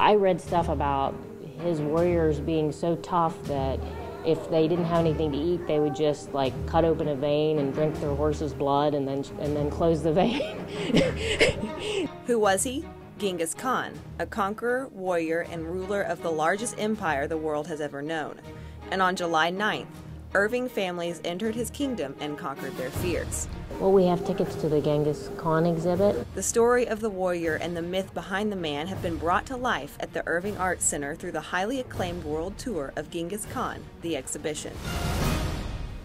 I read stuff about his warriors being so tough that if they didn't have anything to eat, they would just like cut open a vein and drink their horse's blood and then close the vein. Who was he? Genghis Khan, a conqueror, warrior, and ruler of the largest empire the world has ever known. And on July 9th, Irving families entered his kingdom and conquered their fears. Well, we have tickets to the Genghis Khan exhibit. The story of the warrior and the myth behind the man have been brought to life at the Irving Arts Center through the highly acclaimed world tour of Genghis Khan, the exhibition.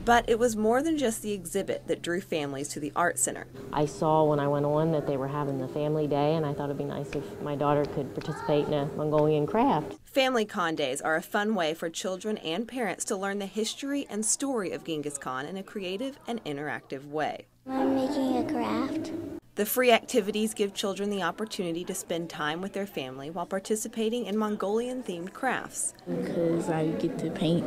But it was more than just the exhibit that drew families to the Art Center. I saw when I went on that they were having the family day, and I thought it'd be nice if my daughter could participate in a Mongolian craft. Family Khan Days are a fun way for children and parents to learn the history and story of Genghis Khan in a creative and interactive way. I'm making a craft. The free activities give children the opportunity to spend time with their family while participating in Mongolian-themed crafts. Because I get to paint.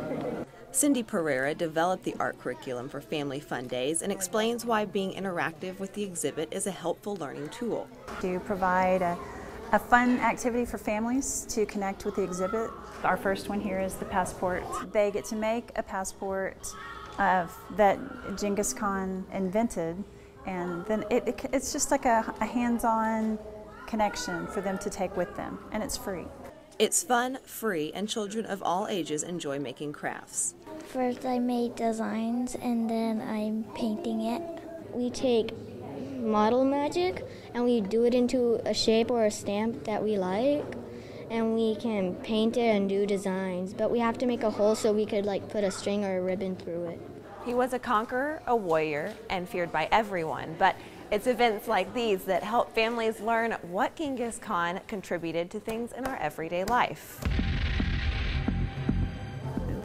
Cindy Pereira developed the art curriculum for Family Fun Days and explains why being interactive with the exhibit is a helpful learning tool. To provide a fun activity for families to connect with the exhibit. Our first one here is the passport. They get to make a passport that Genghis Khan invented, and then it's just like a hands-on connection for them to take with them, and it's free. It's fun, free, and children of all ages enjoy making crafts. First I made designs and then I'm painting it. We take model magic and we do it into a shape or a stamp that we like, and we can paint it and do designs, but we have to make a hole so we could like put a string or a ribbon through it. He was a conqueror, a warrior, and feared by everyone, but it's events like these that help families learn what Genghis Khan contributed to things in our everyday life.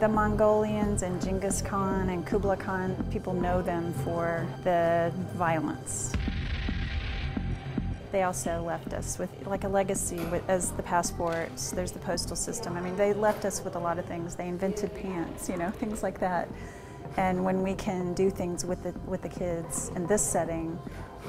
The Mongolians and Genghis Khan and Kublai Khan, people know them for the violence. They also left us with like a legacy as the passports. There's the postal system. I mean, they left us with a lot of things. They invented pants, you know, things like that. And when we can do things with the kids in this setting,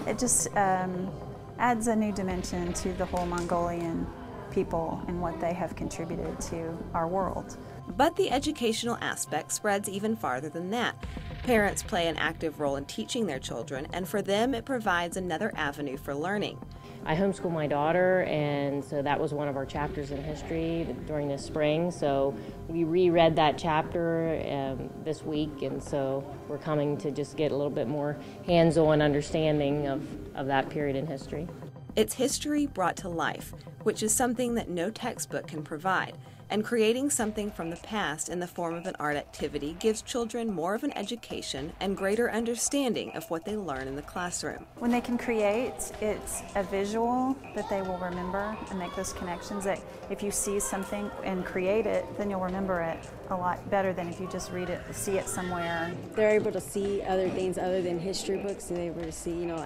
it just adds a new dimension to the whole Mongolian people and what they have contributed to our world. But the educational aspect spreads even farther than that. Parents play an active role in teaching their children, and for them it provides another avenue for learning. I homeschool my daughter, and so that was one of our chapters in history during the spring. So we reread that chapter this week, and so we're coming to just get a little bit more hands-on understanding of that period in history. It's history brought to life, which is something that no textbook can provide. And creating something from the past in the form of an art activity gives children more of an education and greater understanding of what they learn in the classroom. When they can create, it's a visual that they will remember and make those connections. That if you see something and create it, then you'll remember it a lot better than if you just read it, see it somewhere. They're able to see other things other than history books, and they're able to see, you know,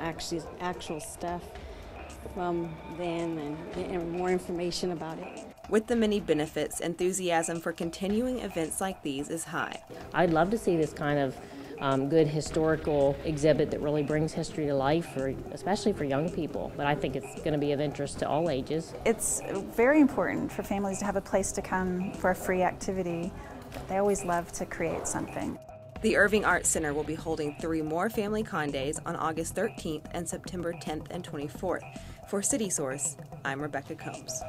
actual stuff from them and more information about it. With the many benefits, enthusiasm for continuing events like these is high. I'd love to see this kind of good historical exhibit that really brings history to life, especially for young people. But I think it's going to be of interest to all ages. It's very important for families to have a place to come for a free activity. They always love to create something. The Irving Arts Center will be holding 3 more Family Khan Days on August 13th and September 10th and 24th. For CitySource, I'm Rebecca Combs.